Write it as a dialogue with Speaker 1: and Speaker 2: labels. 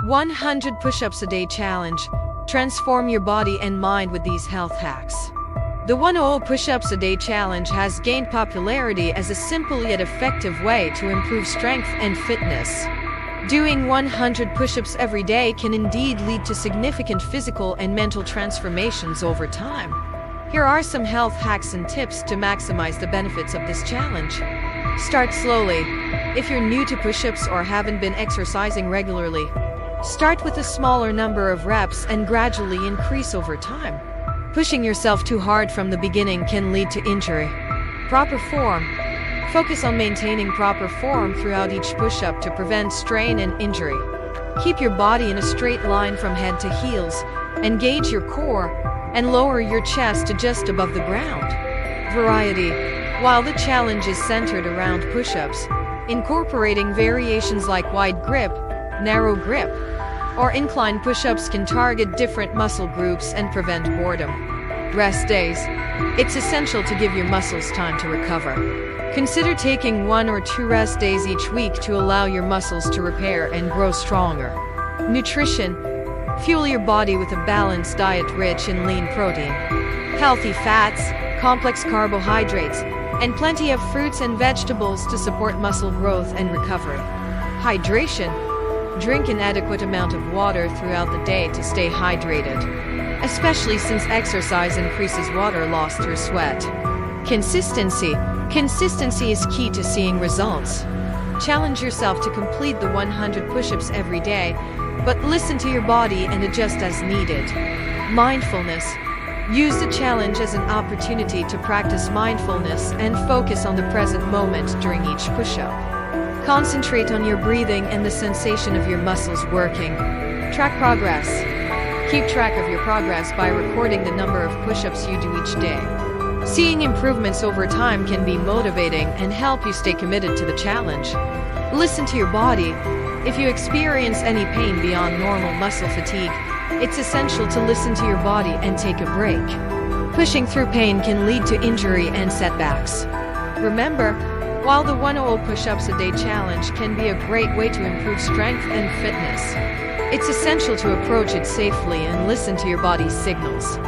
Speaker 1: 100 push-ups a day challenge. Transform your body and mind with these health hacks. The 100 push-ups a day challenge has gained popularity as a simple yet effective way to improve strength and fitness. Doing 100 push-ups every day can indeed lead to significant physical and mental transformations over time. Here are some health hacks and tips to maximize the benefits of this challenge. Start slowly. If you're new to push-ups or haven't been exercising regularly, start with a smaller number of reps and gradually increase over time. Pushing yourself too hard from the beginning can lead to injury. Proper form. Focus on maintaining proper form throughout each push-up to prevent strain and injury. Keep your body in a straight line from head to heels. Engage your core and lower your chest to just above the ground. Variety. While the challenge is centered around push-ups, incorporating variations like wide grip, narrow grip, or incline push-ups can target different muscle groups and prevent boredom. Rest days. It's essential to give your muscles time to recover. Consider taking 1 or 2 rest days each week to allow your muscles to repair and grow stronger. Nutrition. Fuel your body with a balanced diet rich in lean protein, healthy fats, complex carbohydrates, and plenty of fruits and vegetables to support muscle growth and recovery. Hydration. Drink an adequate amount of water throughout the day to stay hydrated, especially since exercise increases water loss through sweat. Consistency. Consistency is key to seeing results. Challenge yourself to complete the 100 push-ups every day, but listen to your body and adjust as needed. Mindfulness. Use the challenge as an opportunity to practice mindfulness and focus on the present moment during each push-up. Concentrate on your breathing and the sensation of your muscles working. Track progress. Keep track of your progress by recording the number of push-ups you do each day. Seeing improvements over time can be motivating and help you stay committed to the challenge. Listen to your body. If you experience any pain beyond normal muscle fatigue, it's essential to listen to your body and take a break. Pushing through pain can lead to injury and setbacks. Remember, while the 100 push-ups a day challenge can be a great way to improve strength and fitness, it's essential to approach it safely and listen to your body's signals.